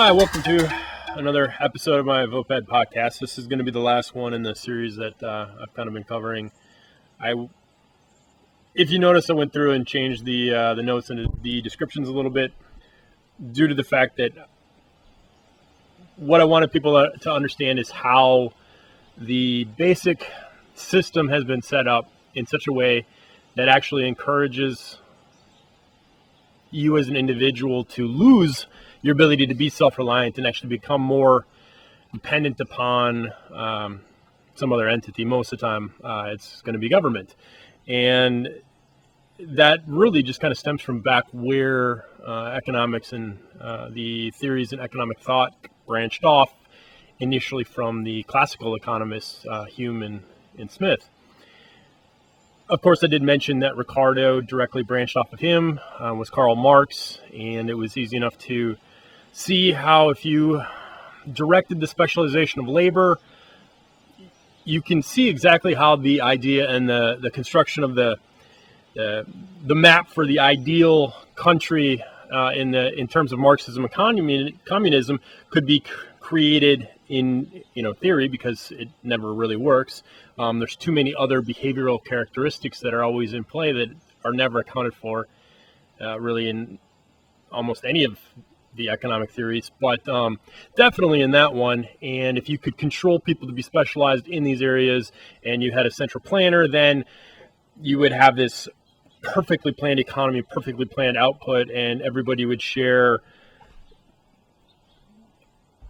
Hi, welcome to another episode of my Voped podcast. This is going to be the last one in the series that I've kind of been covering. If you notice, I went through and changed the notes and the descriptions a little bit due to the fact that what I wanted people to understand is how the basic system has been set up in such a way that actually encourages you as an individual to lose your ability to be self-reliant and actually become more dependent upon some other entity. Most of the time, it's going to be government. And that really just kind of stems from back where economics and the theories in economic thought branched off initially from the classical economists, Hume and Smith. Of course, I did mention that Ricardo directly branched off of him, was Karl Marx, and it was easy enough to see how if you directed the specialization of labor, you can see exactly how the idea and the construction of the map for the ideal country in terms of Marxism and communism could be created in theory, because it never really works. There's too many other behavioral characteristics that are always in play that are never accounted for really in almost any of the economic theories, but definitely in that one. And if you could control people to be specialized in these areas and you had a central planner, then you would have this perfectly planned economy, perfectly planned output, and everybody would share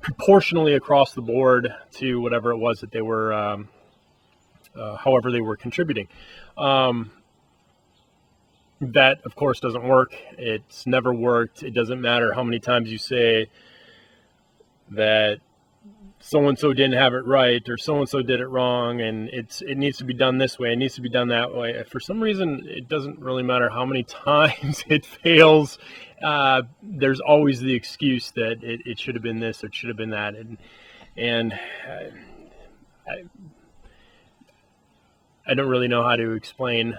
proportionally across the board to whatever it was that they were, however they were contributing. That, of course, doesn't work. It's never worked. It doesn't matter how many times you say that so-and-so didn't have it right or so-and-so did it wrong, and it needs to be done this way, it needs to be done that way. For some reason, it doesn't really matter how many times it fails. There's always the excuse that it should have been this or it should have been that. And I don't really know how to explain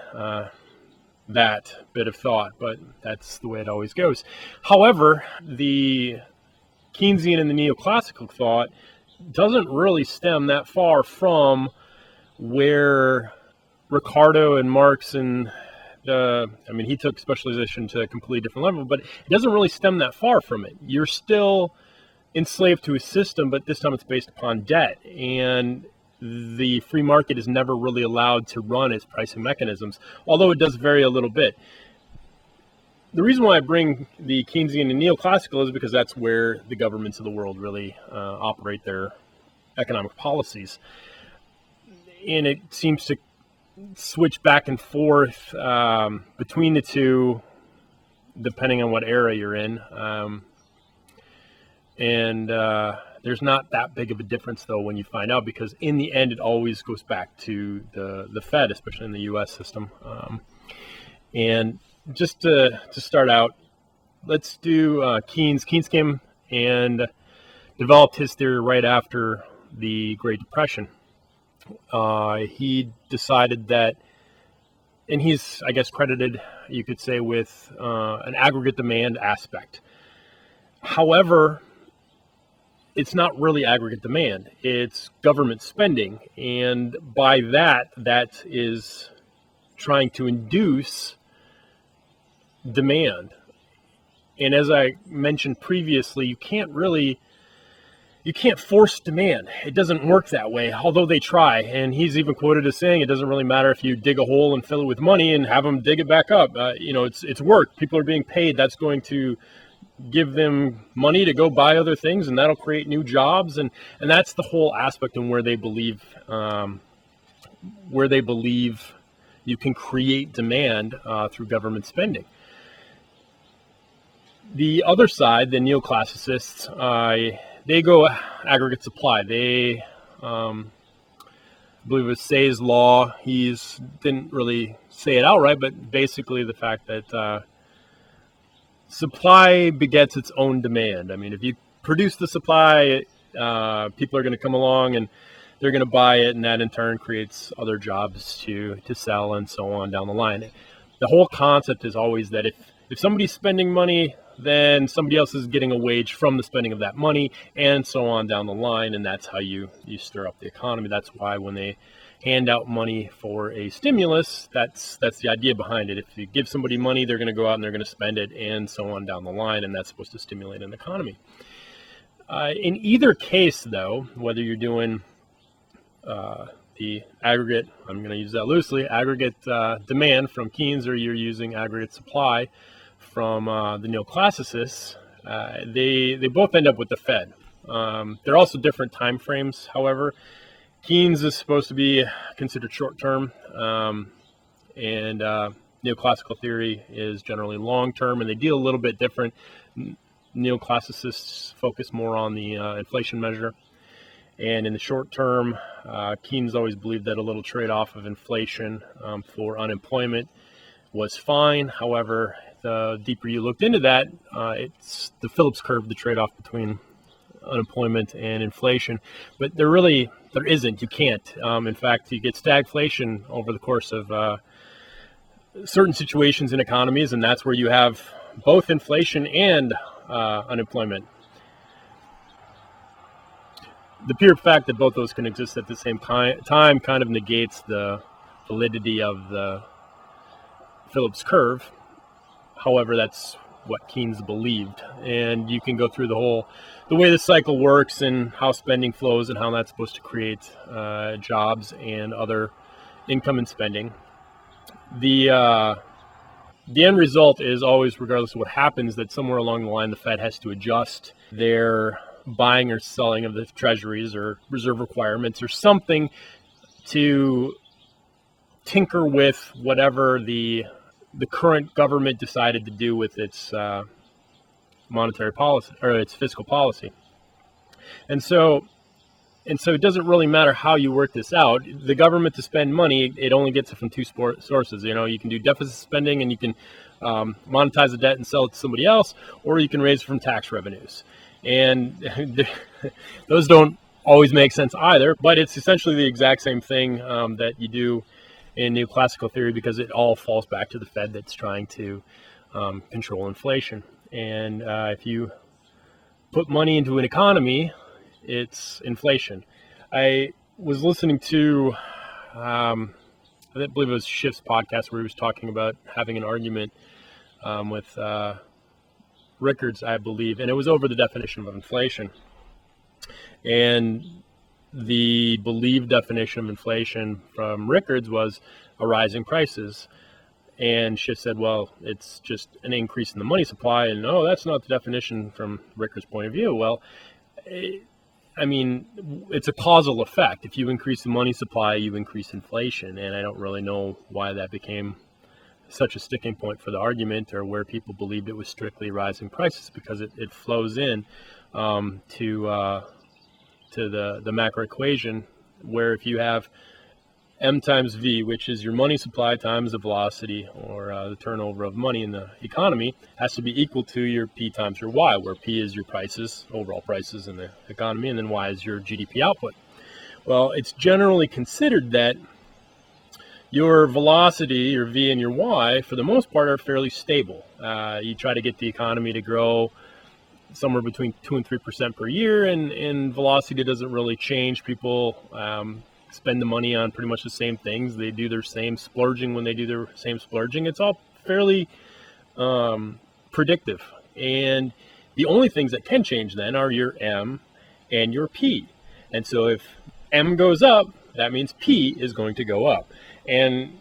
that bit of thought, but that's the way it always goes. However, the Keynesian and the neoclassical thought doesn't really stem that far from where Ricardo and Marx and he took specialization to a completely different level, but it doesn't really stem that far from it. You're still enslaved to a system, but this time it's based upon debt, and the free market is never really allowed to run its pricing mechanisms, although it does vary a little bit. The reason why I bring the Keynesian and neoclassical is because that's where the governments of the world really operate their economic policies. And it seems to switch back and forth between the two, depending on what era you're in. There's not that big of a difference, though, when you find out, because in the end, it always goes back to the Fed, especially in the U.S. system. And just to start out, let's do Keynes. Keynes came and developed his theory right after the Great Depression. He decided that, and he's, I guess, credited, you could say, with an aggregate demand aspect. However, it's not really aggregate demand, it's government spending. And by that is trying to induce demand. And as I mentioned previously, you can't force demand. It doesn't work that way, although they try. And he's even quoted as saying, it doesn't really matter if you dig a hole and fill it with money and have them dig it back up. It's work. People are being paid. That's going to give them money to go buy other things, and that'll create new jobs. And that's the whole aspect in where they believe you can create demand through government spending. The other side, the neoclassicists, they go aggregate supply. They, I believe it was Say's law. He didn't really say it outright, but basically the fact that supply begets its own demand. I mean, if you produce the supply, people are going to come along and they're going to buy it, and that in turn creates other jobs to sell and so on down the line. The whole concept is always that if somebody's spending money, then somebody else is getting a wage from the spending of that money, and so on down the line. And that's how you stir up the economy. That's why when they hand out money for a stimulus, that's the idea behind it. If you give somebody money, they're going to go out and they're going to spend it, and so on down the line, and that's supposed to stimulate an economy. In either case, though, whether you're doing the aggregate, I'm going to use that loosely, aggregate demand from Keynes, or you're using aggregate supply from the neoclassicists, they both end up with the Fed. They're also different time frames, however. Keynes is supposed to be considered short-term, and neoclassical theory is generally long-term, and they deal a little bit different. Neoclassicists focus more on the inflation measure. And in the short term, Keynes always believed that a little trade-off of inflation for unemployment was fine. However, the deeper you looked into that, it's the Phillips curve, the trade-off between unemployment and inflation. But there isn't. You can't. In fact, you get stagflation over the course of certain situations in economies, and that's where you have both inflation and unemployment. The pure fact that both those can exist at the same time kind of negates the validity of the Phillips curve. However, that's what Keynes believed. And you can go through the way the cycle works and how spending flows and how that's supposed to create jobs and other income and spending. The end result is always, regardless of what happens, that somewhere along the line the Fed has to adjust their buying or selling of the treasuries or reserve requirements or something to tinker with whatever the current government decided to do with its monetary policy or its fiscal policy. And so it doesn't really matter how you work this out. The government, to spend money, it only gets it from two sources. You can do deficit spending and you can monetize the debt and sell it to somebody else, or you can raise it from tax revenues. And those don't always make sense either, but it's essentially the exact same thing that you do in neoclassical theory, because it all falls back to the Fed that's trying to control inflation. And if you put money into an economy, it's inflation. I was listening to, I believe it was Schiff's podcast, where he was talking about having an argument with Rickards, I believe, and it was over the definition of inflation. And the believed definition of inflation from Rickards was a rise in prices. And Schiff said, well, it's just an increase in the money supply. And no, that's not the definition from Rickards' point of view. Well, it's a causal effect. If you increase the money supply, you increase inflation. And I don't really know why that became such a sticking point for the argument, or where people believed it was strictly rising prices, because it flows in to the macro equation, where if you have M times V, which is your money supply times the velocity, or the turnover of money in the economy, has to be equal to your P times your Y, where P is your prices, overall prices in the economy, and then Y is your GDP output. Well, it's generally considered that your velocity, your V and your Y, for the most part, are fairly stable. You try to get the economy to grow somewhere between 2 and 3% per year, and velocity doesn't really change. People spend the money on pretty much the same things. They do their same splurging when they do their same splurging. It's all fairly predictive. And the only things that can change then are your M and your P. And so if M goes up, that means P is going to go up. And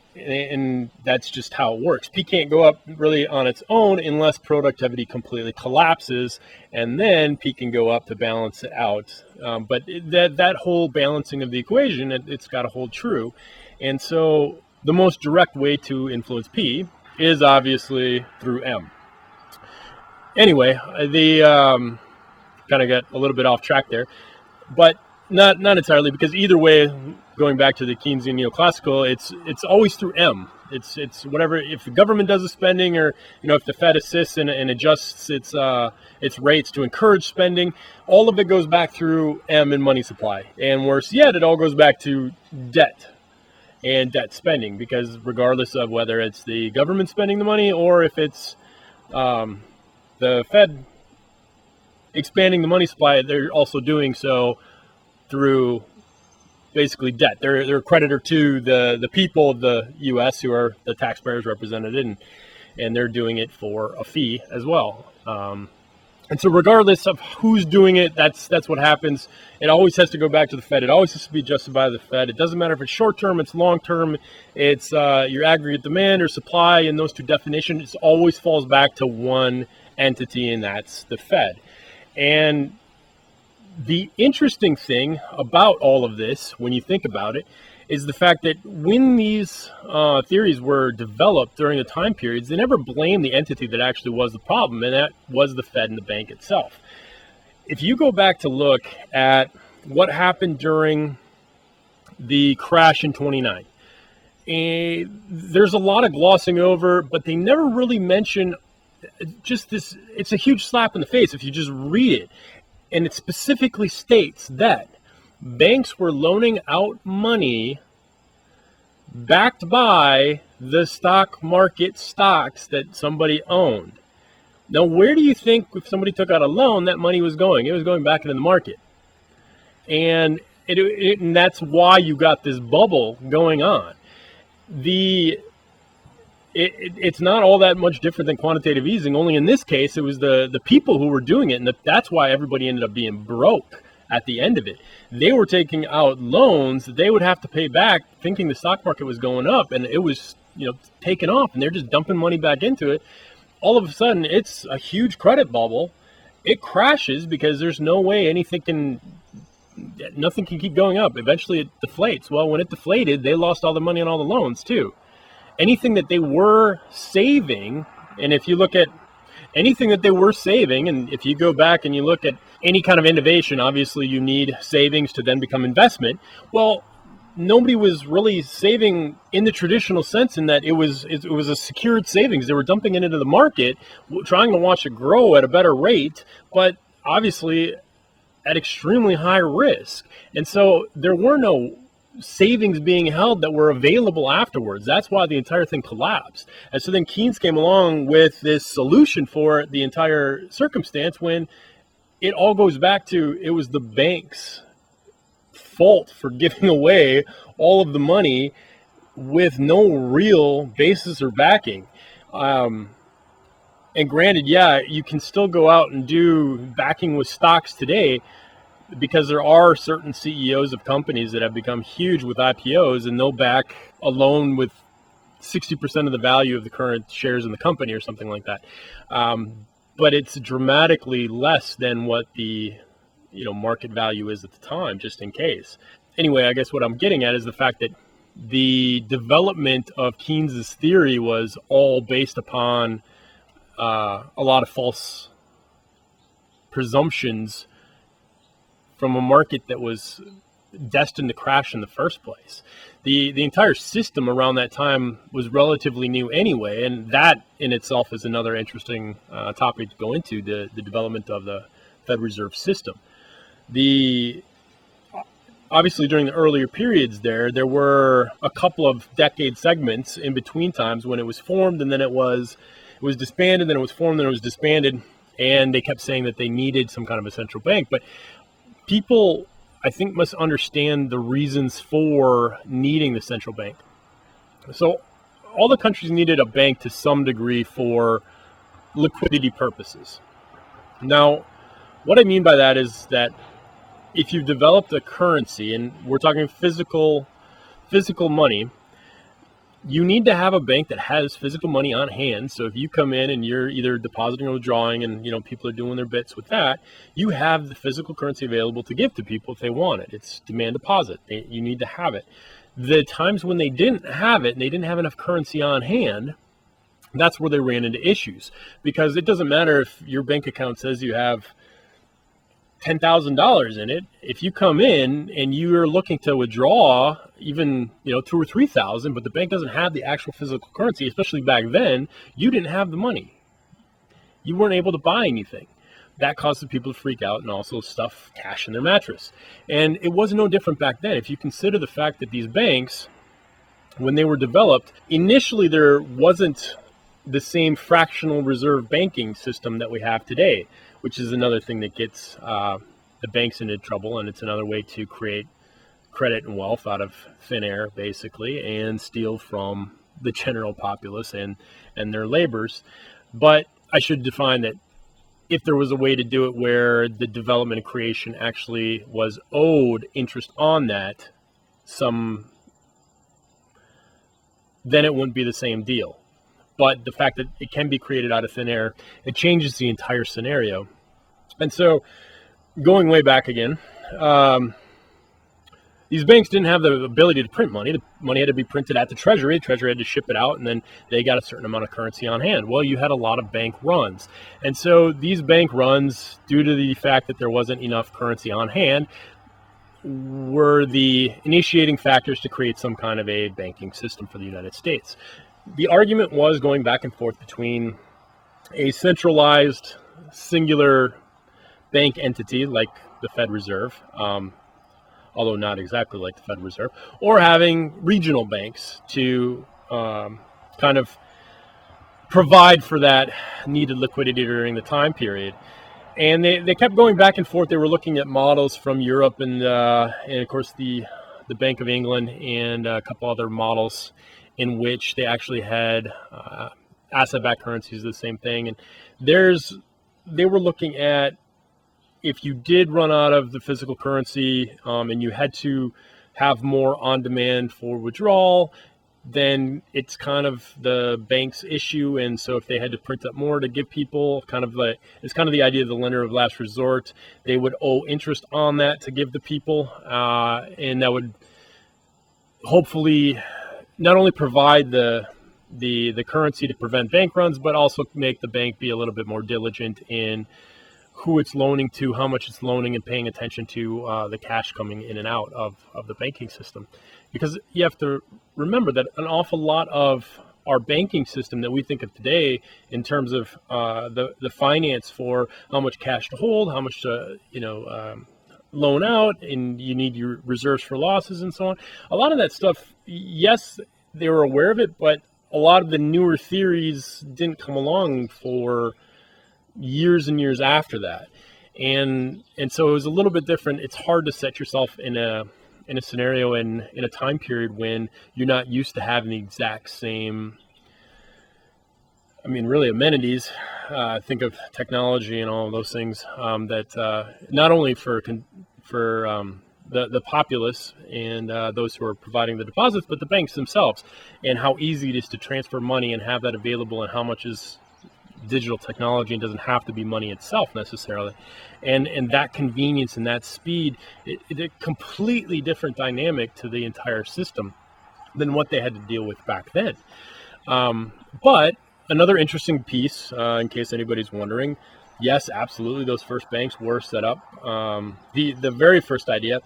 that's just how it works. P can't go up really on its own unless productivity completely collapses, and then P can go up to balance it out. But that whole balancing of the equation, it's got to hold true. And so the most direct way to influence P is obviously through M. Anyway, the kind of got a little bit off track there, but not entirely, because either way, going back to the Keynesian neoclassical, it's always through M. It's whatever, if the government does the spending, or if the Fed assists and adjusts its rates to encourage spending, all of it goes back through M and money supply. And worse yet, it all goes back to debt and debt spending, because regardless of whether it's the government spending the money or if it's the the Fed expanding the money supply, they're also doing so through basically debt. They're a creditor to the people of the U.S. who are the taxpayers represented, and they're doing it for a fee as well. And so regardless of who's doing it, that's what happens. It always has to go back to the Fed. It always has to be adjusted by the Fed. It doesn't matter if it's short term, it's long term, it's your aggregate demand or supply, and those two definitions, it always falls back to one entity, and that's the Fed. And the interesting thing about all of this, when you think about it, is the fact that when these theories were developed during the time periods, they never blamed the entity that actually was the problem, and that was the Fed and the bank itself. If you go back to look at what happened during the crash in 29, there's a lot of glossing over, but they never really mention just this. It's a huge slap in the face if you just read it. And it specifically states that banks were loaning out money backed by the stock market stocks that somebody owned. Now, where do you think if somebody took out a loan, that money was going? It was going back into the market. And and that's why you got this bubble going on. It's not all that much different than quantitative easing, only in this case, it was the people who were doing it, and that's why everybody ended up being broke at the end of it. They were taking out loans that they would have to pay back, thinking the stock market was going up, and it was taking off, and they're just dumping money back into it. All of a sudden, it's a huge credit bubble. It crashes because there's no way nothing can keep going up. Eventually, it deflates. Well, when it deflated, they lost all the money on all the loans, too. Anything that they were saving, and if you look at anything that they were saving, and if you go back and you look at any kind of innovation, obviously you need savings to then become investment. Well, nobody was really saving in the traditional sense, in that it was a secured savings. They were dumping it into the market, trying to watch it grow at a better rate, but obviously at extremely high risk. And so there were no savings being held that were available afterwards. That's why the entire thing collapsed. And so then Keynes came along with this solution for the entire circumstance, when it all goes back to it was the bank's fault for giving away all of the money with no real basis or backing. And granted, yeah, you can still go out and do backing with stocks today, because there are certain CEOs of companies that have become huge with IPOs, and they'll back a loan with 60% of the value of the current shares in the company or something like that. But it's dramatically less than what the market value is at the time, just in case. Anyway, I guess what I'm getting at is the fact that the development of Keynes's theory was all based upon a lot of false presumptions from a market that was destined to crash in the first place. The entire system around that time was relatively new anyway, and that in itself is another interesting topic to go into, the development of the Fed Reserve System. Obviously, during the earlier periods there were a couple of decade segments in between times when it was formed, and then it was disbanded, then it was formed, then it was disbanded, and they kept saying that they needed some kind of a central bank. But people, I think, must understand the reasons for needing the central bank. So all the countries needed a bank to some degree for liquidity purposes. Now, what I mean by that is that if you've developed a currency, and we're talking physical money, you need to have a bank that has physical money on hand. So if you come in and you're either depositing or withdrawing, and people are doing their bits with that, you have the physical currency available to give to people if they want it. It's demand deposit. You need to have it. The times when they didn't have it and they didn't have enough currency on hand, that's where they ran into issues, because it doesn't matter if your bank account says you have $10,000 in it. If you come in and you're looking to withdraw even, $2,000 or $3,000, but the bank doesn't have the actual physical currency, especially back then, you didn't have the money. You weren't able to buy anything. That caused people to freak out and also stuff cash in their mattress. And it was no different back then. If you consider the fact that these banks, when they were developed, initially there wasn't the same fractional reserve banking system that we have today, which is another thing that gets the banks into trouble, and it's another way to create credit and wealth out of thin air, basically, and steal from the general populace and their labors. But I should define that if there was a way to do it where the development and creation actually was owed interest on that, then it wouldn't be the same deal. But the fact that it can be created out of thin air, it changes the entire scenario. And so, going way back again, these banks didn't have the ability to print money. The money had to be printed at the Treasury. The Treasury had to ship it out, and then they got a certain amount of currency on hand. Well, you had a lot of bank runs. And so these bank runs, due to the fact that there wasn't enough currency on hand, were the initiating factors to create some kind of a banking system for the United States. The argument was going back and forth between a centralized, singular bank entity like the Fed Reserve, although not exactly like the Fed Reserve, or having regional banks to kind of provide for that needed liquidity during the time period. And they kept going back and forth. They were looking at models from Europe and of course the Bank of England and a couple other models in which they actually had asset-backed currencies, the same thing. And they were looking at, if you did run out of the physical currency and you had to have more on demand for withdrawal, then it's kind of the bank's issue. And so if they had to print up more to give people, it's kind of the idea of the lender of last resort. They would owe interest on that to give the people, and that would hopefully not only provide the currency to prevent bank runs, but also make the bank be a little bit more diligent in who it's loaning to, how much it's loaning, and paying attention to the cash coming in and out of the banking system. Because you have to remember that an awful lot of our banking system that we think of today in terms of the finance for how much cash to hold, how much to loan out, and you need your reserves for losses and so on. A lot of that stuff, yes, they were aware of it, but a lot of the newer theories didn't come along for years and years after that. And so it was a little bit different. It's hard to set yourself in a scenario in a time period when you're not used to having the exact same, really amenities. Think of technology and all of those things that not only for the populace and those who are providing the deposits, but the banks themselves, and how easy it is to transfer money and have that available, and how much is digital technology and doesn't have to be money itself necessarily. And that convenience and that speed, it's a completely different dynamic to the entire system than what they had to deal with back then. But another interesting piece, in case anybody's wondering, yes, absolutely, those first banks were set up. The very first idea,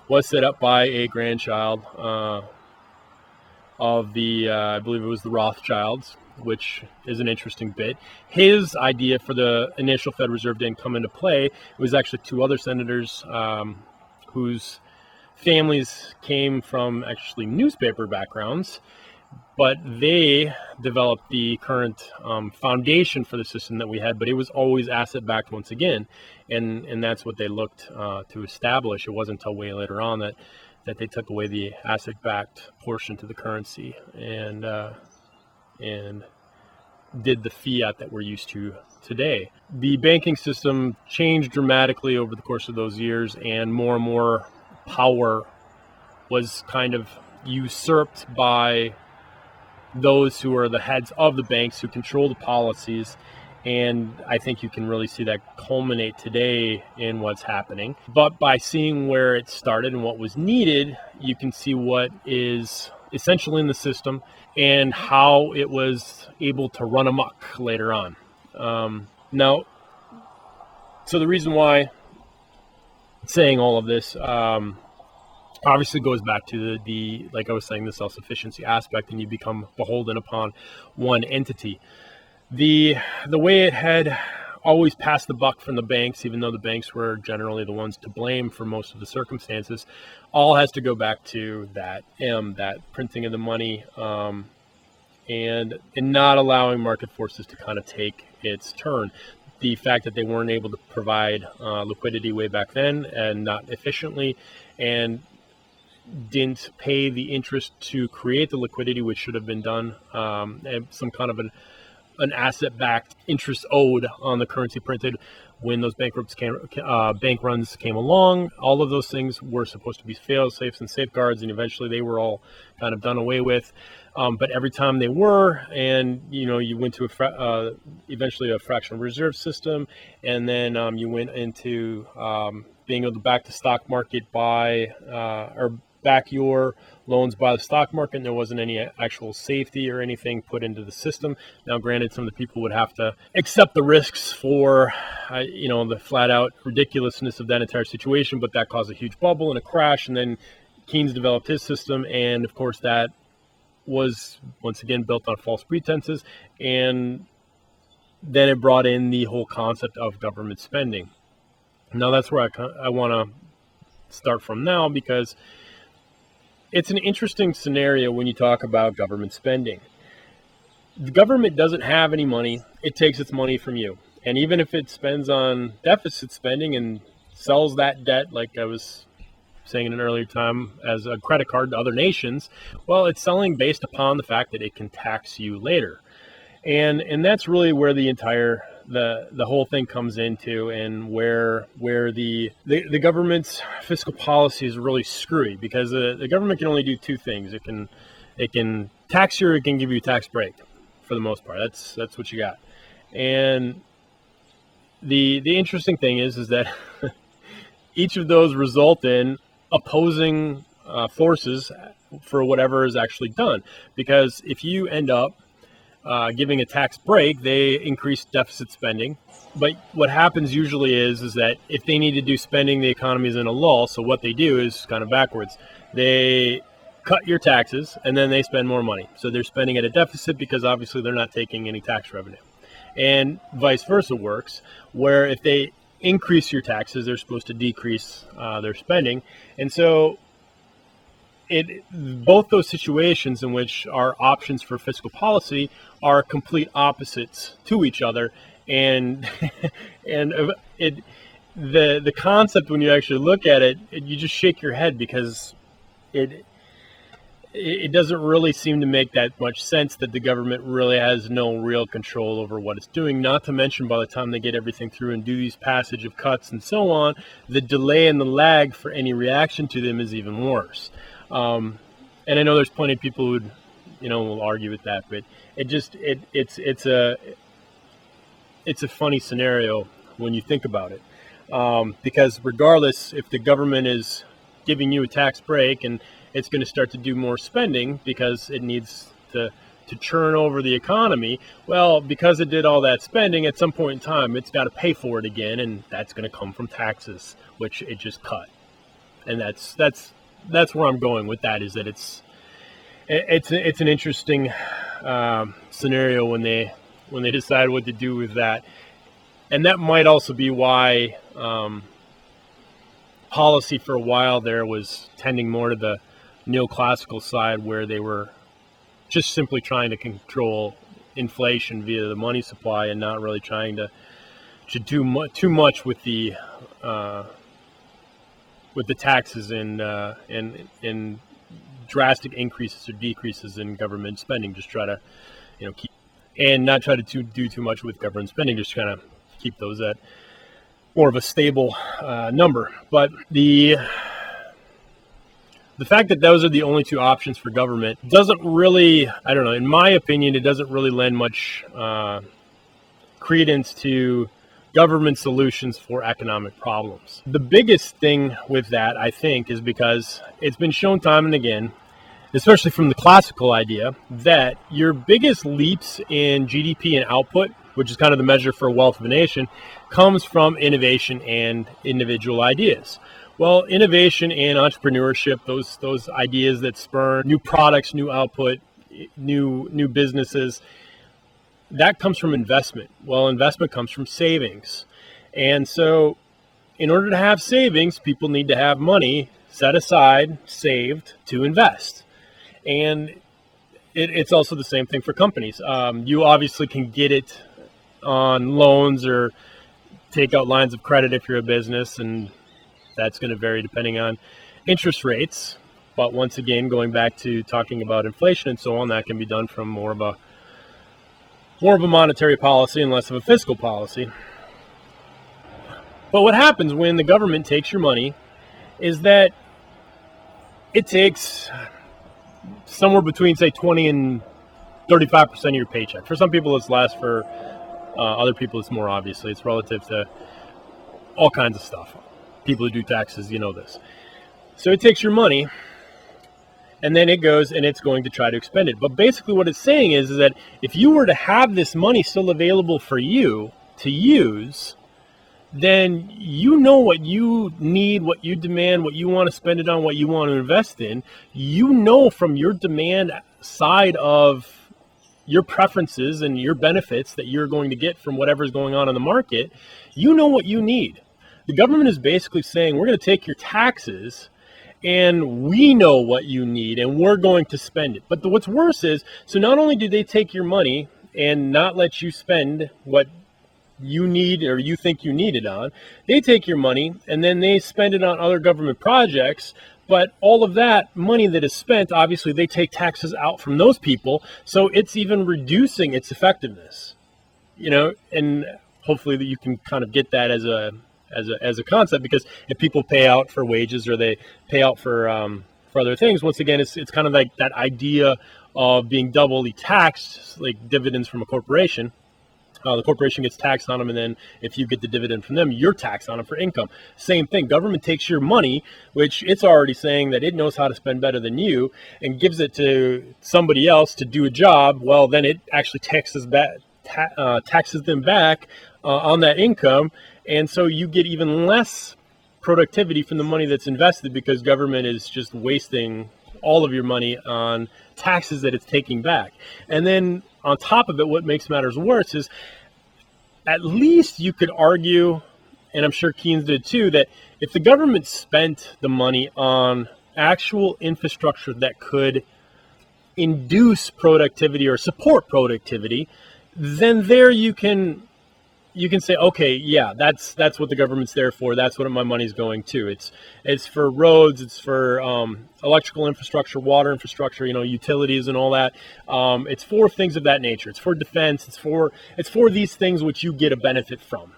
was set up by a grandchild of the, I believe it was the Rothschilds, which is an interesting bit. His idea for the initial Fed Reserve didn't come into play. It was actually two other senators whose families came from actually newspaper backgrounds, but they developed the current foundation for the system that we had, but it was always asset-backed once again, and that's what they looked to establish. It wasn't until way later on that they took away the asset-backed portion to the currency and did the fiat that we're used to today. The banking system changed dramatically over the course of those years, and more power was kind of usurped by those who are the heads of the banks, who control the policies. And I think you can really see that culminate today in what's happening. But by seeing where it started and what was needed, you can see what is essential in the system and how it was able to run amok later on. Now, so the reason why I'm saying all of this obviously goes back to the like I was saying, the self-sufficiency aspect, and you become beholden upon one entity. The way it had always passed the buck from the banks, even though the banks were generally the ones to blame for most of the circumstances, all has to go back to that printing of the money, and not allowing market forces to kind of take its turn. The fact that they weren't able to provide liquidity way back then and not efficiently, and didn't pay the interest to create the liquidity, which should have been done, and some kind of an asset-backed interest owed on the currency printed when those bank runs came along. All of those things were supposed to be fail-safes and safeguards, and eventually they were all kind of done away with. But every time they were, and you went to eventually a fractional reserve system, and then you went into being able to back the stock market or back your loans by the stock market, and there wasn't any actual safety or anything put into the system. Now, granted, some of the people would have to accept the risks for, the flat out ridiculousness of that entire situation, but that caused a huge bubble and a crash, and then Keynes developed his system, and of course that was once again built on false pretenses, and then it brought in the whole concept of government spending. Now that's where I want to start from now, because it's an interesting scenario when you talk about government spending. The government doesn't have any money. It takes its money from you. And even if it spends on deficit spending and sells that debt, like I was saying in an earlier time, as a credit card to other nations, well, it's selling based upon the fact that it can tax you later. And that's really where the whole thing comes into, and where the government's fiscal policy is really screwy, because the government can only do two things. It can tax you, or it can give you a tax break, for the most part. That's what you got. And the interesting thing is that each of those result in opposing forces for whatever is actually done. Because if you end up giving a tax break, they increase deficit spending. But what happens usually is that if they need to do spending, the economy is in a lull. So what they do is kind of backwards. They cut your taxes, and then they spend more money. So they're spending at a deficit, because obviously they're not taking any tax revenue. And vice versa works, where if they increase your taxes, they're supposed to decrease their spending. And so both those situations in which are options for fiscal policy are complete opposites to each other. And the concept, when you actually look at it, you just shake your head, because it doesn't really seem to make that much sense that the government really has no real control over what it's doing. Not to mention, by the time they get everything through and do these passage of cuts and so on, the delay and the lag for any reaction to them is even worse. And I know there's plenty of people who would, will argue with that, but it's a funny scenario when you think about it, because regardless if the government is giving you a tax break and it's going to start to do more spending because it needs to churn over the economy, well, because it did all that spending, at some point in time it's got to pay for it again, and that's going to come from taxes, which it just cut. And that's where I'm going with that, is that it's an interesting scenario when they decide what to do with that. And that might also be why policy for a while there was tending more to the neoclassical side, where they were just simply trying to control inflation via the money supply, and not really trying to do too much with the taxes and drastic increases or decreases in government spending. Just try to keep, and not try to do too much with government spending. Just kind of keep those at more of a stable number. But the fact that those are the only two options for government doesn't really, I don't know, in my opinion, it doesn't really lend much credence to government solutions for economic problems. The biggest thing with that, I think, is because it's been shown time and again, especially from the classical idea, that your biggest leaps in GDP and output, which is kind of the measure for wealth of a nation, comes from innovation and individual ideas. Well, innovation and entrepreneurship, those ideas that spur new products, new output, new businesses, that comes from investment. Well, investment comes from savings. And so in order to have savings, people need to have money set aside, saved to invest. And it's also the same thing for companies. You obviously can get it on loans or take out lines of credit if you're a business, and that's going to vary depending on interest rates. But once again, going back to talking about inflation and so on, that can be done from more of a monetary policy and less of a fiscal policy. But what happens when the government takes your money is that it takes somewhere between, say, 20 and 35% of your paycheck. For some people, it's less. For other people, it's more. Obviously, it's relative to all kinds of stuff. People who do taxes, you know this. So it takes your money, and then it goes and it's going to try to expend it. But basically what it's saying is that if you were to have this money still available for you to use, then you know what you need, what you demand, what you want to spend it on, what you want to invest in. You know from your demand side of your preferences and your benefits that you're going to get from whatever's going on in the market, you know what you need. The government is basically saying, we're going to take your taxes and we know what you need and we're going to spend it. But what's worse is, so not only do they take your money and not let you spend what you need or you think you need it on, they take your money and then they spend it on other government projects. But all of that money that is spent, obviously they take taxes out from those people, so it's even reducing its effectiveness. And hopefully that you can kind of get that as a concept, because if people pay out for wages or they pay out for other things, once again, it's kind of like that idea of being doubly taxed, like dividends from a corporation. The corporation gets taxed on them, and then if you get the dividend from them, you're taxed on them for income. Same thing. Government takes your money, which it's already saying that it knows how to spend better than you, and gives it to somebody else to do a job. Well, then it actually taxes them back on that income, and so you get even less productivity from the money that's invested, because government is just wasting all of your money on taxes that it's taking back. And then on top of it, what makes matters worse is, at least you could argue, and I'm sure Keynes did too, that if the government spent the money on actual infrastructure that could induce productivity or support productivity, then there you can say, okay, yeah, that's what the government's there for. That's what my money's going to. It's for roads, it's for electrical infrastructure, water infrastructure, utilities and all that. It's for things of that nature. It's for defense. It's for these things which you get a benefit from.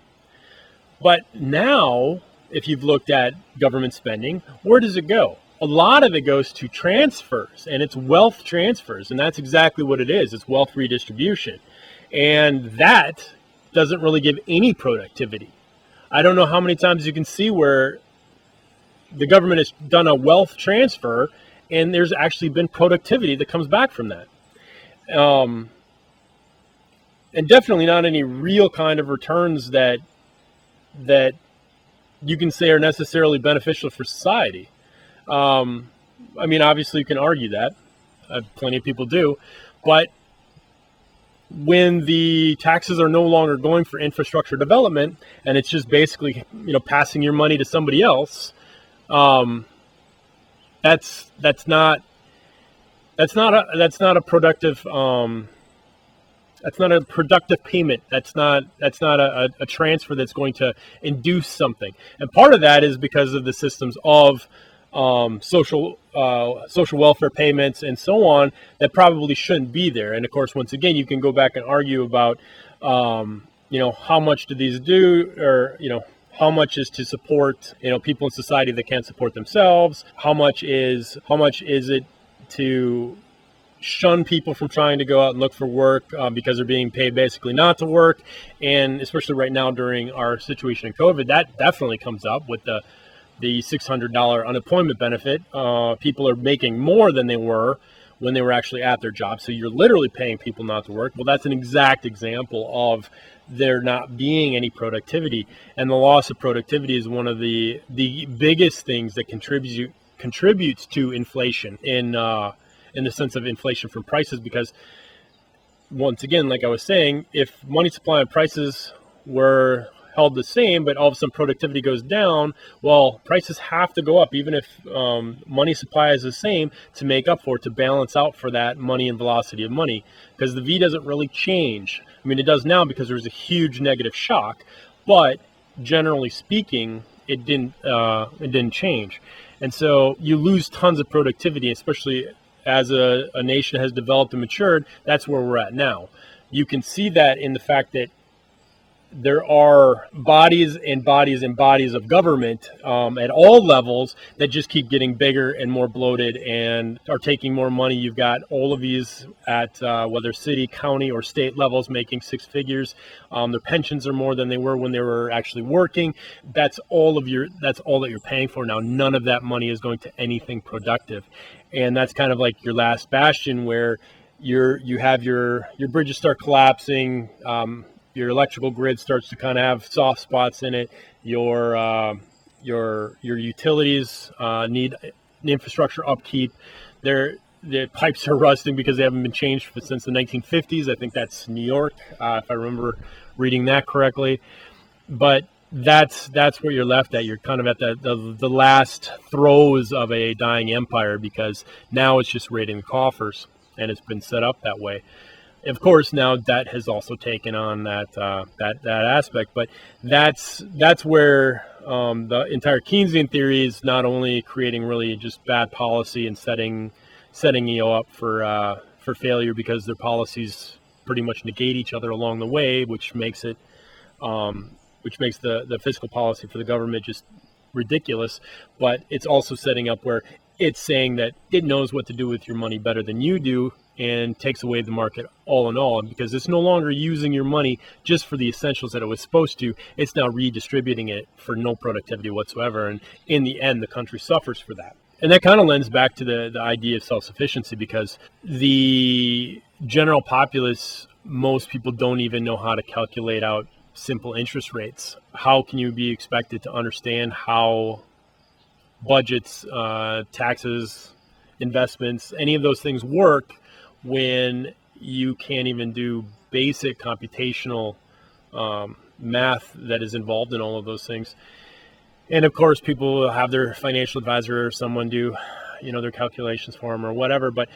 But now, if you've looked at government spending, where does it go? A lot of it goes to transfers, and it's wealth transfers, and that's exactly what it is. It's wealth redistribution, and that doesn't really give any productivity. I don't know how many times you can see where the government has done a wealth transfer and there's actually been productivity that comes back from that. And definitely not any real kind of returns that you can say are necessarily beneficial for society. Obviously you can argue that. Plenty of people do. But when the taxes are no longer going for infrastructure development and it's just basically, passing your money to somebody else, that's not a productive payment. That's not a transfer that's going to induce something. And part of that is because of the systems of social welfare payments and so on that probably shouldn't be there. And of course, once again, you can go back and argue about how much do these do, or how much is to support people in society that can't support themselves. How much is it to shun people from trying to go out and look for work because they're being paid basically not to work. And especially right now during our situation in COVID, that definitely comes up with the $600 unemployment benefit. People are making more than they were when they were actually at their job. So you're literally paying people not to work. Well, that's an exact example of there not being any productivity. And the loss of productivity is one of the biggest things that contributes to inflation in the sense of inflation from prices. Because once again, like I was saying, if money supply and prices were held the same, but all of a sudden productivity goes down, well, prices have to go up, even if money supply is the same, to make up for it, to balance out for that money and velocity of money, because the V doesn't really change. I mean, it does now because there was a huge negative shock, but generally speaking, it didn't change. And so you lose tons of productivity, especially as a nation has developed and matured. That's where we're at now. You can see that in the fact that there are bodies and bodies and bodies of government at all levels that just keep getting bigger and more bloated and are taking more money. You've got all of these at whether city, county, or state levels making six figures. Their pensions are more than they were when they were actually working. That's all that you're paying for now. None of that money is going to anything productive. And that's kind of like your last bastion, where you have your bridges start collapsing. Your electrical grid starts to kind of have soft spots in it. Your utilities need infrastructure upkeep. The pipes are rusting because they haven't been changed since the 1950s. I think that's New York, if I remember reading that correctly. But that's what you're left at. You're kind of at the last throes of a dying empire, because now it's just raiding the coffers, and it's been set up that way. Of course, now debt has also taken on that aspect, but that's where the entire Keynesian theory is not only creating really just bad policy and setting EO up for failure, because their policies pretty much negate each other along the way, which makes the fiscal policy for the government just ridiculous. But it's also setting up where it's saying that it knows what to do with your money better than you do, and takes away the market all in all, because it's no longer using your money just for the essentials that it was supposed to. It's now redistributing it for no productivity whatsoever, and in the end, the country suffers for that. And that kind of lends back to the idea of self-sufficiency, because the general populace, most people don't even know how to calculate out simple interest rates. How can you be expected to understand how budgets, taxes, investments, any of those things work when you can't even do basic computational math that is involved in all of those things? And of course, people will have their financial advisor or someone do, their calculations for them or whatever. But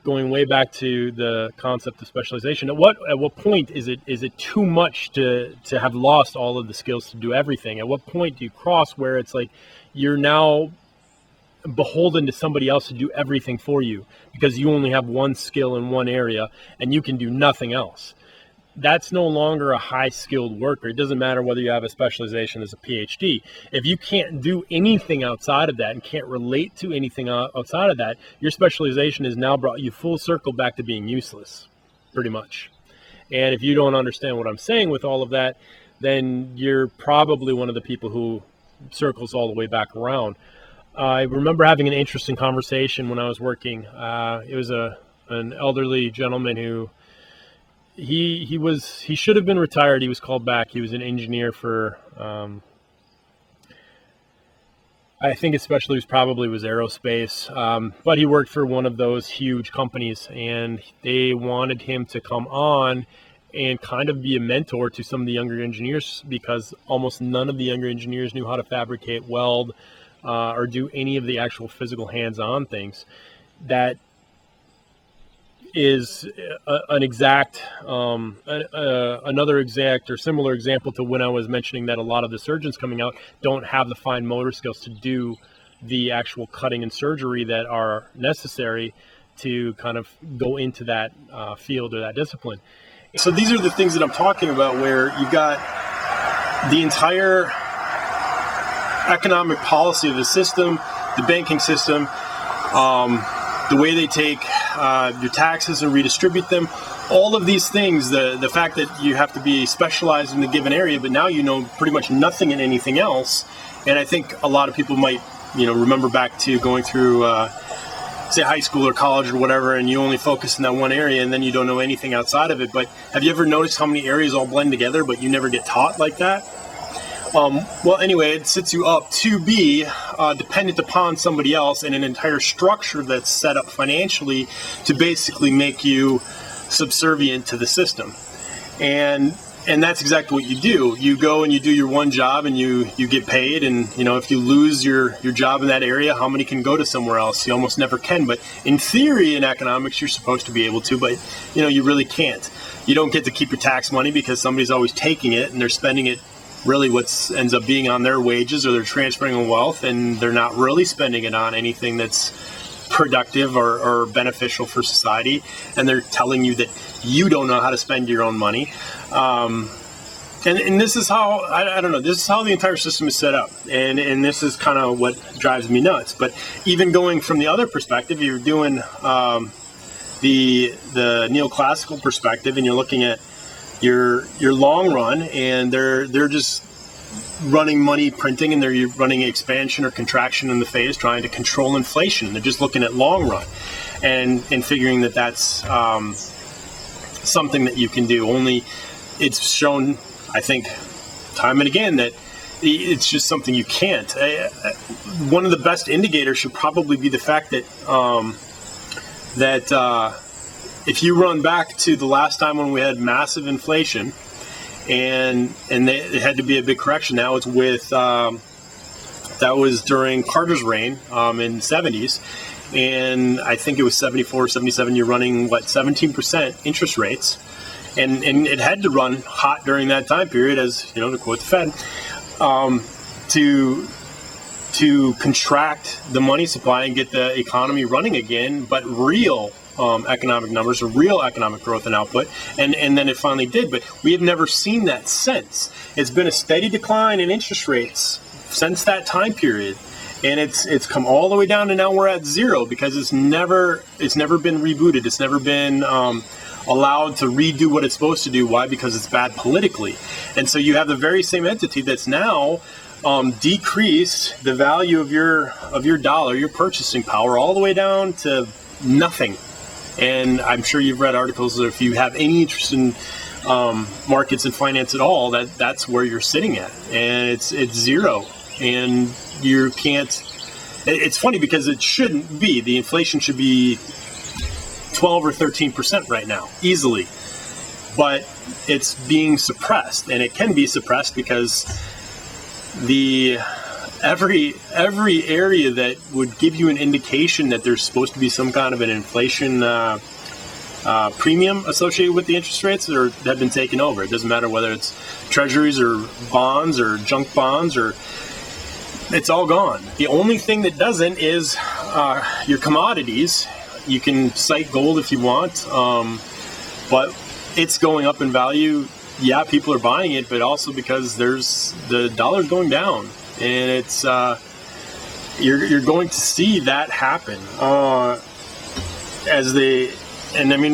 going way back to the concept of specialization, at what point is it too much to have lost all of the skills to do everything? At what point do you cross where it's like you're now beholden to somebody else to do everything for you, because you only have one skill in one area and you can do nothing else? That's no longer a high skilled worker. It doesn't matter whether you have a specialization as a PhD. If you can't do anything outside of that and can't relate to anything outside of that, your specialization has now brought you full circle back to being useless, pretty much. And if you don't understand what I'm saying with all of that, then you're probably one of the people who circles all the way back around. I remember having an interesting conversation when I was working. It was an elderly gentleman who he should have been retired. He was called back. He was an engineer for I think especially was aerospace, but he worked for one of those huge companies, and they wanted him to come on and kind of be a mentor to some of the younger engineers, because almost none of the younger engineers knew how to fabricate, weld, or do any of the actual physical hands-on things. That is another exact or similar example to when I was mentioning that a lot of the surgeons coming out don't have the fine motor skills to do the actual cutting and surgery that are necessary to kind of go into that field or that discipline. So these are the things that I'm talking about, where you've got the entire economic policy of the system, the banking system, the way they take your taxes and redistribute them, all of these things, the fact that you have to be specialized in a given area, but now you know pretty much nothing in anything else. And I think a lot of people might, remember back to going through, say, high school or college or whatever, and you only focus in that one area and then you don't know anything outside of it. But have you ever noticed how many areas all blend together, but you never get taught like that? Well, anyway, it sets you up to be dependent upon somebody else and an entire structure that's set up financially to basically make you subservient to the system. And And that's exactly what you do. You go and you do your one job and you get paid. And, if you lose your job in that area, how many can go to somewhere else? You almost never can. But in theory, in economics, you're supposed to be able to, but, you really can't. You don't get to keep your tax money because somebody's always taking it and they're spending it really what ends up being on their wages, or they're transferring wealth and they're not really spending it on anything that's productive or beneficial for society, and they're telling you that you don't know how to spend your own money. And this is how, I don't know, this is how the entire system is set up. And this is kind of what drives me nuts. But even going from the other perspective, you're doing the neoclassical perspective, and you're looking at your long run, and they're just running money printing, and they're running expansion or contraction in the phase, trying to control inflation. They're just looking at long run and figuring that that's something that you can do. Only it's shown, I think, time and again, that it's just something you can't. One of the best indicators should probably be the fact that if you run back to the last time when we had massive inflation, and it had to be a big correction. Now it's with that was during Carter's reign in the 70s, and I think it was 74, 77. You're running 17% interest rates, and it had to run hot during that time period, as to quote the Fed, to contract the money supply and get the economy running again, but real economic numbers, or real economic growth and output, and then it finally did. But we have never seen that since. It's been a steady decline in interest rates since that time period, and it's come all the way down, and now we're at zero because it's never been rebooted. It's never been allowed to redo what it's supposed to do. Why? Because it's bad politically. And so you have the very same entity that's now decreased the value of your dollar, your purchasing power, all the way down to nothing. And I'm sure you've read articles that if you have any interest in markets and finance at all, that's where you're sitting at, and it's zero. And you can't. It's funny because it shouldn't be. The inflation should be 12 or 13% right now, easily, but it's being suppressed, and it can be suppressed because every area that would give you an indication that there's supposed to be some kind of an inflation premium associated with the interest rates have been taken over. It doesn't matter whether it's treasuries or bonds or junk bonds, or it's all gone. The only thing that doesn't is your commodities. You can cite gold if you want, but it's going up in value. Yeah, people are buying it, but also because the dollar's going down. And it's you're going to see that happen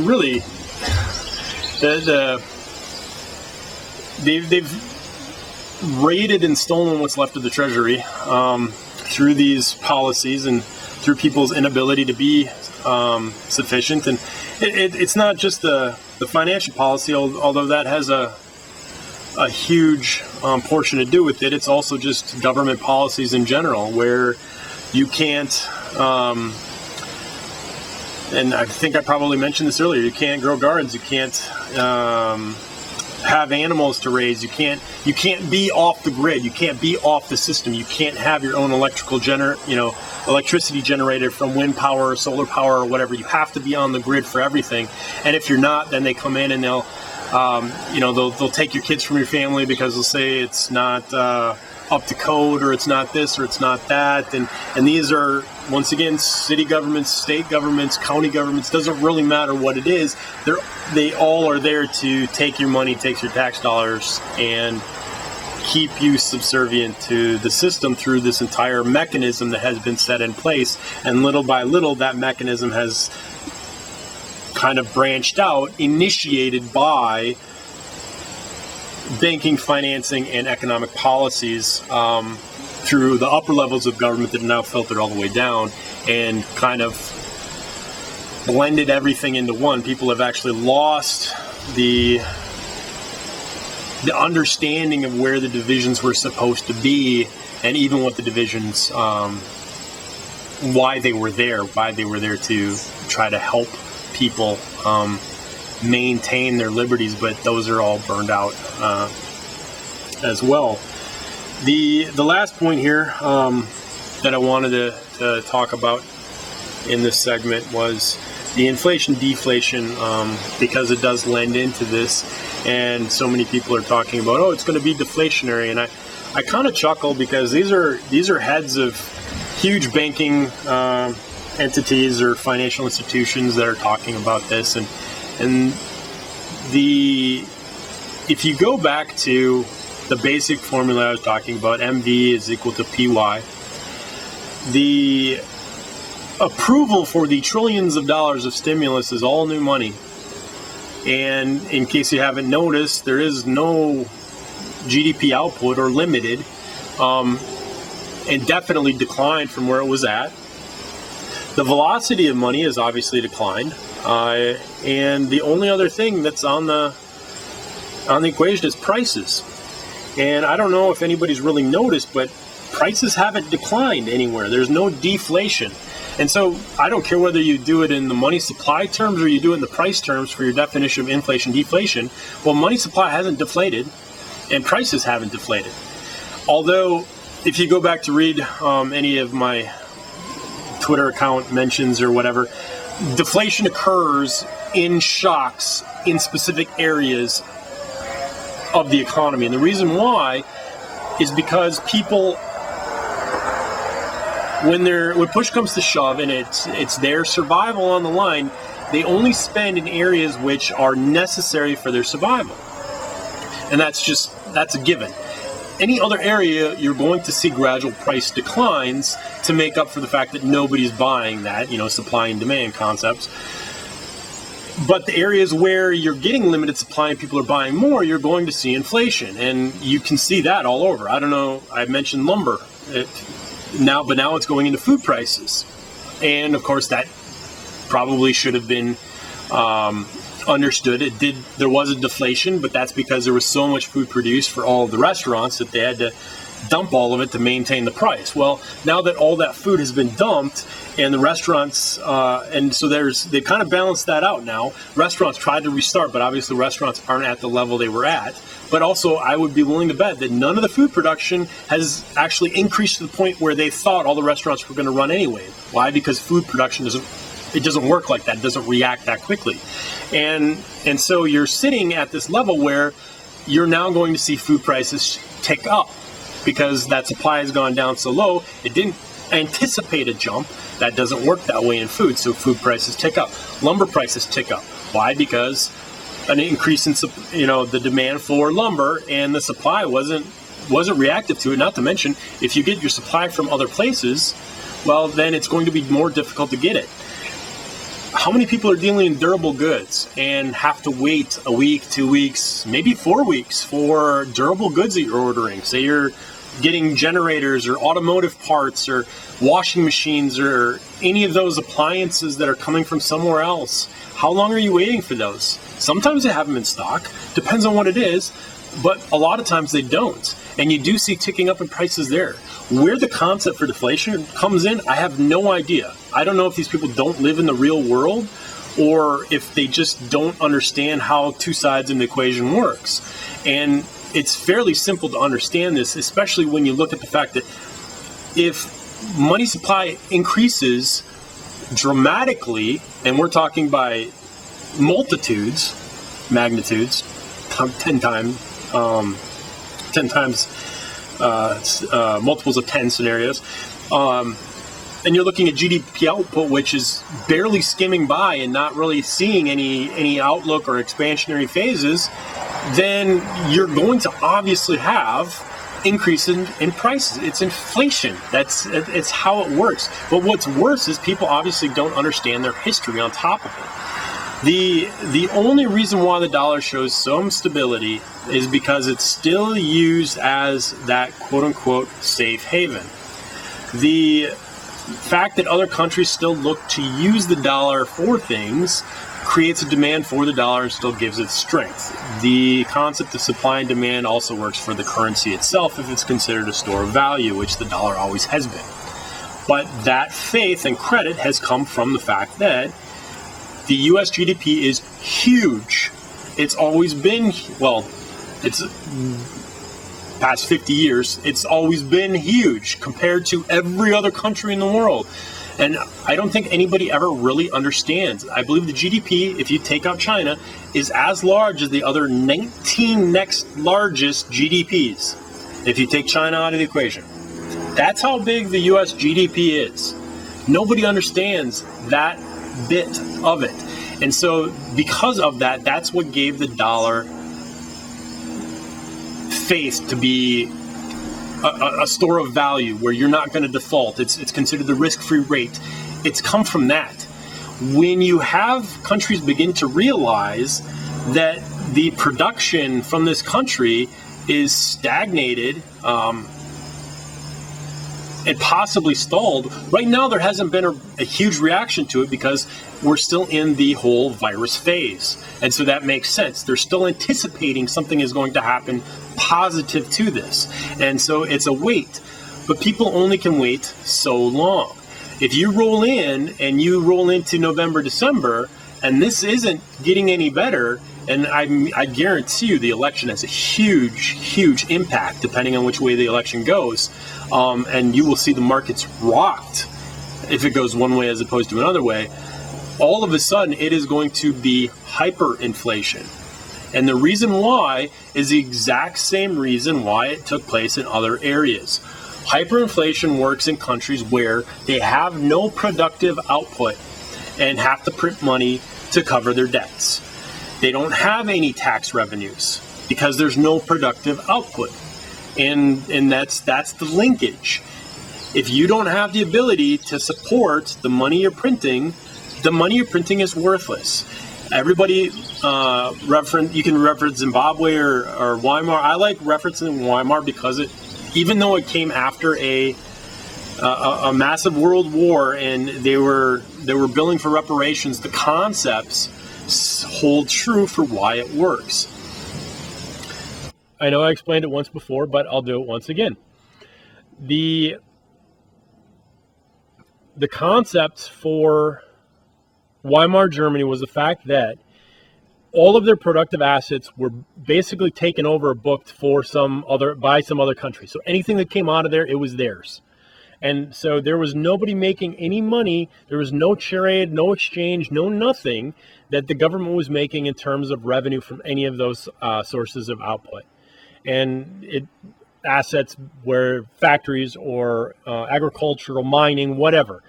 really they've raided and stolen what's left of the Treasury through these policies and through people's inability to be sufficient. And it's not just the financial policy, although that has a huge portion to do with it. It's also just government policies in general, where you can't, and I think I probably mentioned this earlier, you can't grow gardens, you can't have animals to raise, you can't be off the grid, you can't be off the system, you can't have your own electricity generated from wind power or solar power or whatever. You have to be on the grid for everything. And if you're not, then they come in and they'll take your kids from your family because they'll say it's not up to code, or it's not this, or it's not that. And these are, once again, city governments, state governments, county governments, doesn't really matter what it is. They all are there to take your money, take your tax dollars, and keep you subservient to the system through this entire mechanism that has been set in place. And little by little, that mechanism has kind of branched out, initiated by banking, financing, and economic policies through the upper levels of government that are now filtered all the way down, and kind of blended everything into one. People have actually lost the understanding of where the divisions were supposed to be, and even what the divisions, why they were there to try to help people maintain their liberties, but those are all burned out as well. The last point here that I wanted to talk about in this segment was the inflation deflation, because it does lend into this, and so many people are talking about, oh, it's going to be deflationary, and I kind of chuckle because these are heads of huge banking entities or financial institutions that are talking about this, and if you go back to the basic formula I was talking about, MV is equal to PY, the approval for the trillions of dollars of stimulus is all new money. And in case you haven't noticed, there is no GDP output, or limited, and definitely declined from where it was at. The velocity of money has obviously declined, and the only other thing that's on the equation is prices. And I don't know if anybody's really noticed, but prices haven't declined anywhere. There's no deflation. And so I don't care whether you do it in the money supply terms or you do it in the price terms for your definition of inflation deflation. Well, money supply hasn't deflated and prices haven't deflated. Although if you go back to read any of my Twitter account mentions or whatever, deflation occurs in shocks in specific areas of the economy. And the reason why is because people, when push comes to shove and it's their survival on the line, they only spend in areas which are necessary for their survival. And that's a given. Any other area, you're going to see gradual price declines to make up for the fact that nobody's buying that, supply and demand concepts. But the areas where you're getting limited supply and people are buying more, you're going to see inflation. And you can see that all over. I don't know, I mentioned lumber. But now it's going into food prices. And of course that probably should have been understood. There was a deflation, but that's because there was so much food produced for all of the restaurants that they had to dump all of it to maintain the price. Well, now that all that food has been dumped and the restaurants, and so they kind of balanced that out now. Restaurants tried to restart, but obviously restaurants aren't at the level they were at. But also, I would be willing to bet that none of the food production has actually increased to the point where they thought all the restaurants were going to run anyway. Why? Because food production doesn't work like that. It doesn't react that quickly. And so you're sitting at this level where you're now going to see food prices tick up because that supply has gone down so low. It didn't anticipate a jump. That doesn't work that way in food. So food prices tick up. Lumber prices tick up. Why? Because an increase in the demand for lumber and the supply wasn't reactive to it. Not to mention, if you get your supply from other places, well, then it's going to be more difficult to get it. How many people are dealing in durable goods and have to wait a week, 2 weeks, maybe 4 weeks for durable goods that you're ordering? Say you're getting generators or automotive parts or washing machines or any of those appliances that are coming from somewhere else. How long are you waiting for those? Sometimes they have them in stock, depends on what it is, but a lot of times they don't. And you do see ticking up in prices there. Where the concept for deflation comes in, I have no idea. I don't know if these people don't live in the real world or if they just don't understand how two sides in the equation works. And it's fairly simple to understand this, especially when you look at the fact that if money supply increases dramatically, and we're talking by magnitudes, 10 times, multiples of 10 scenarios, and you're looking at GDP output, which is barely skimming by and not really seeing any outlook or expansionary phases, then you're going to obviously have increase in prices. It's inflation. It's how it works. But what's worse is people obviously don't understand their history on top of it. The only reason why the dollar shows some stability is because it's still used as that quote-unquote safe haven. The fact that other countries still look to use the dollar for things creates a demand for the dollar and still gives it strength. The concept of supply and demand also works for the currency itself if it's considered a store of value, which the dollar always has been. But that faith and credit has come from the fact that The US GDP is huge. It's always been, well, it's past 50 years, it's always been huge compared to every other country in the world. And I don't think anybody ever really understands. I believe the GDP, if you take out China, is as large as the other 19 next largest GDPs, if you take China out of the equation. That's how big the US GDP is. Nobody understands that bit of it. And so because of that, that's what gave the dollar faith to be a store of value where you're not going to default. It's considered the risk-free rate. It's come from that. When you have countries begin to realize that the production from this country is stagnated and possibly stalled, right now there hasn't been a huge reaction to it because we're still in the whole virus phase. And so that makes sense. They're still anticipating something is going to happen positive to this. And so it's a wait. But people only can wait so long. If you roll in and you roll into November, December, and this isn't getting any better, and I guarantee you the election has a huge, huge impact depending on which way the election goes. And you will see the markets rocked if it goes one way as opposed to another way. All of a sudden, it is going to be hyperinflation. And the reason why is the exact same reason why it took place in other areas. Hyperinflation works in countries where they have no productive output and have to print money to cover their debts. They don't have any tax revenues because there's no productive output. And that's the linkage. If you don't have the ability to support the money you're printing is worthless. Everybody you can reference Zimbabwe or Weimar. I like referencing Weimar because even though it came after a massive world war and they were billing for reparations, the concepts hold true for why it works. I know I explained it once before, but I'll do it once again. The concepts for Weimar Germany was the fact that all of their productive assets were basically taken over or booked by some other country. So anything that came out of there, it was theirs. And so there was nobody making any money. There was no trade, no exchange, no nothing that the government was making in terms of revenue from any of those sources of output. And assets were factories or agricultural, mining, whatever.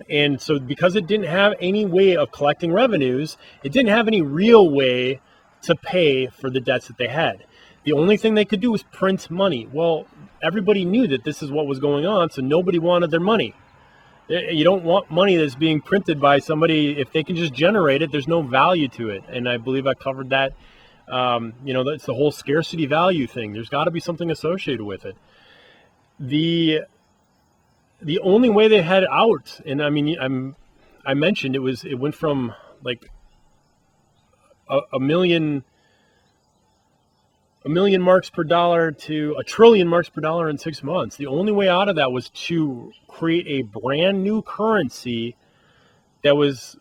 And so because it didn't have any way of collecting revenues, it didn't have any real way to pay for the debts that they had. The only thing they could do was print money. Well, everybody knew that this is what was going on, so nobody wanted their money. You don't want money that's being printed by somebody. If they can just generate it, there's no value to it. And I believe I covered that. That's the whole scarcity value thing. There's got to be something associated with it. The only way they had out, and I mean, I mentioned it went from like a million marks per dollar to $1 trillion marks per dollar in 6 months. The only way out of that was to create a brand new currency that was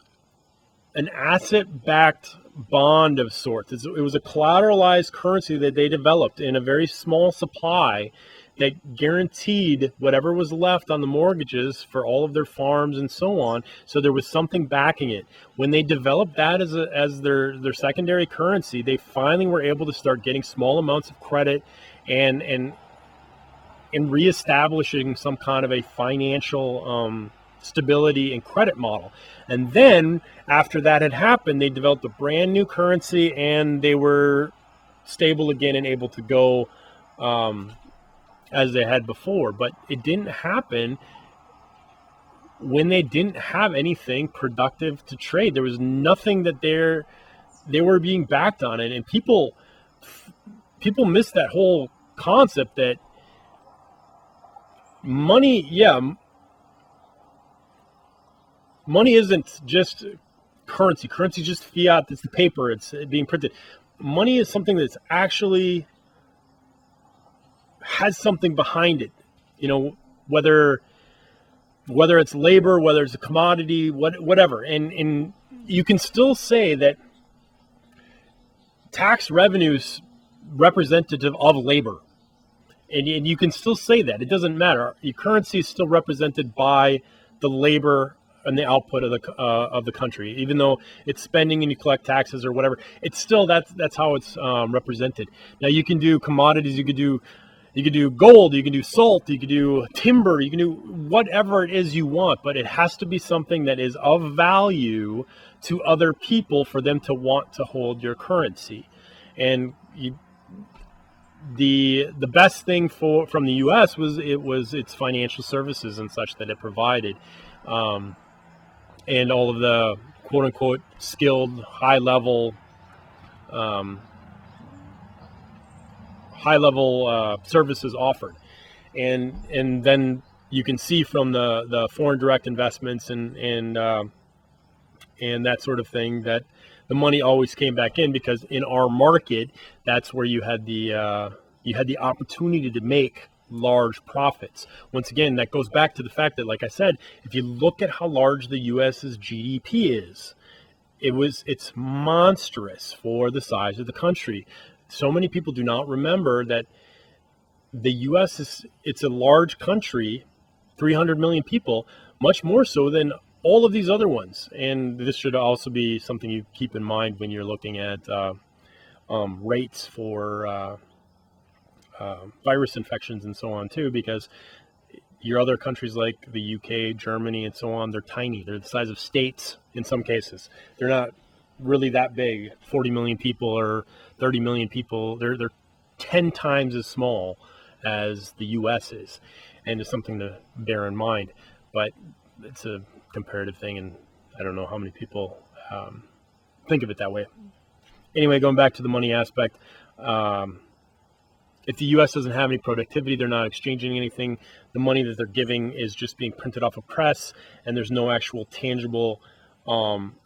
an asset-backed bond of sorts. It was a collateralized currency that they developed in a very small supply that guaranteed whatever was left on the mortgages for all of their farms and so on. So there was something backing it. When they developed that as their secondary currency, they finally were able to start getting small amounts of credit and reestablishing some kind of a financial stability and credit model. And then after that had happened, they developed a brand new currency and they were stable again and able to go as they had before. But it didn't happen when they didn't have anything productive to trade. There was nothing that they were being backed on. And people miss that whole concept that money isn't just currency. Currency is just fiat. It's the paper. It's being printed. Money is something that's actually has something behind it. Whether whether it's labor, whether it's a commodity, whatever. And you can still say that tax revenues representative of labor. And you can still say that. It doesn't matter. Your currency is still represented by the labor and the output of the country, even though it's spending and you collect taxes or whatever. It's still that's how it's represented. Now you can do commodities. You could do gold. You can do salt. You can do timber. You can do whatever it is you want, but it has to be something that is of value to other people for them to want to hold your currency. And the best thing from the U.S. was its financial services and such that it provided, and all of the quote unquote skilled high level services offered, and then you can see from the foreign direct investments and that sort of thing that the money always came back in, because in our market, that's where you had the opportunity to make large profits. Once again, that goes back to the fact that, like I said, if you look at how large the U.S.'s GDP is, it's monstrous for the size of the country. So many people do not remember that the U.S. it's a large country, 300 million people, much more so than all of these other ones. And this should also be something you keep in mind when you're looking at rates for virus infections and so on too, because your other countries like the UK, Germany, and so on, they're tiny. They're the size of states in some cases. They're not really that big, 40 million people or 30 million people. They're 10 times as small as the US is, and it's something to bear in mind. But it's a comparative thing, and I don't know how many people think of it that way. Anyway, going back to the money aspect, if the U.S. doesn't have any productivity, they're not exchanging anything. The money that they're giving is just being printed off a press, and there's no actual tangible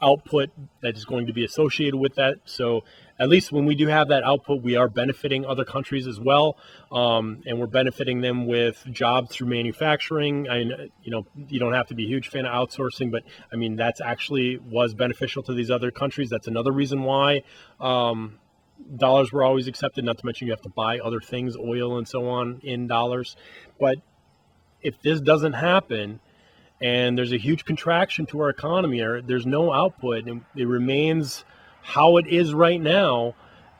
output that is going to be associated with that. So at least when we do have that output, we are benefiting other countries as well, and we're benefiting them with jobs through manufacturing. You don't have to be a huge fan of outsourcing, but I mean that's actually was beneficial to these other countries. That's another reason why dollars were always accepted. Not to mention you have to buy other things, oil and so on, in dollars. But if this doesn't happen, and there's a huge contraction to our economy, or there's no output, and it remains how it is right now,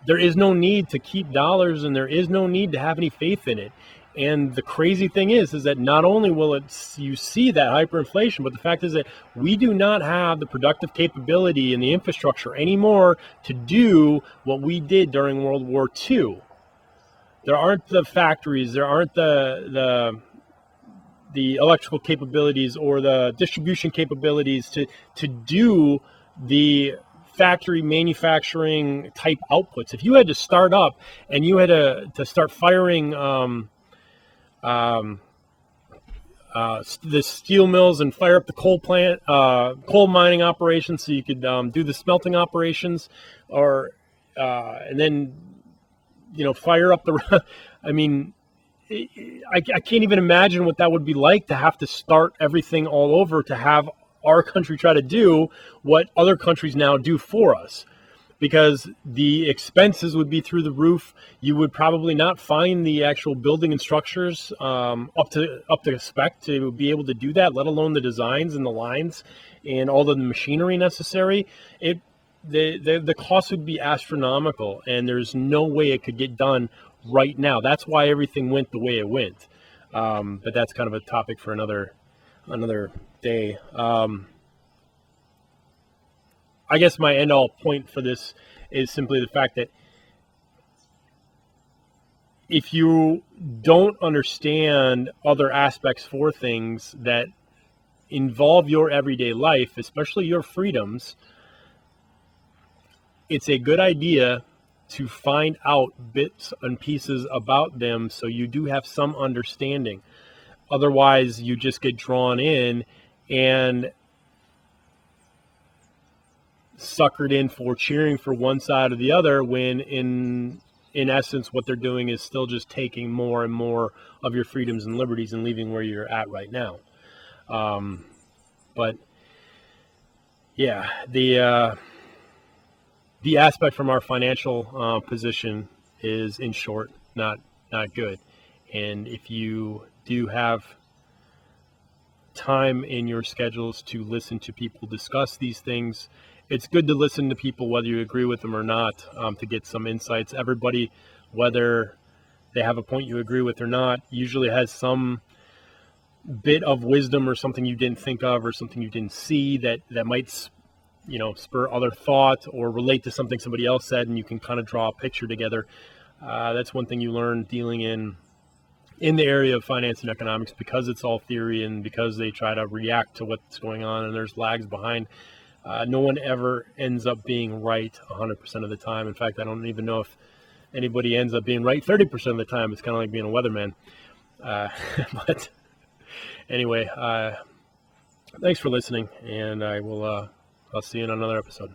there is no need to keep dollars, and there is no need to have any faith in it. And the crazy thing is that not only will you see that hyperinflation, but the fact is that we do not have the productive capability and the infrastructure anymore to do what we did during World War II. There aren't the factories, there aren't the electrical capabilities or the distribution capabilities to do the factory manufacturing type outputs. If you had to start up and you had to start firing the steel mills and fire up the coal mining operations, so you could do the smelting operations, or and then fire up the. I mean, I can't even imagine what that would be like, to have to start everything all over, to have our country try to do what other countries now do for us, because the expenses would be through the roof. You would probably not find the actual building and structures up to spec to be able to do that, let alone the designs and the lines and all the machinery necessary. The cost would be astronomical, and there's no way it could get done right now. That's why everything went the way it went. But that's kind of a topic for another day. I guess my end-all point for this is simply the fact that if you don't understand other aspects for things that involve your everyday life, especially your freedoms, it's a good idea to find out bits and pieces about them so you do have some understanding. Otherwise, you just get drawn in and suckered in for cheering for one side or the other, when in essence what they're doing is still just taking more and more of your freedoms and liberties and leaving where you're at right now. But yeah, the aspect from our financial position is, in short, not good. And if you do have time in your schedules to listen to people discuss these things, it's good to listen to people whether you agree with them or not, to get some insights. Everybody, whether they have a point you agree with or not, usually has some bit of wisdom or something you didn't think of or something you didn't see that might spur other thought or relate to something somebody else said, and you can kind of draw a picture together. That's one thing you learn dealing in the area of finance and economics, because it's all theory and because they try to react to what's going on and there's lags behind. No one ever ends up being right 100% of the time. In fact, I don't even know if anybody ends up being right 30% of the time. It's kind of like being a weatherman. But anyway, thanks for listening, and I'll see you in another episode.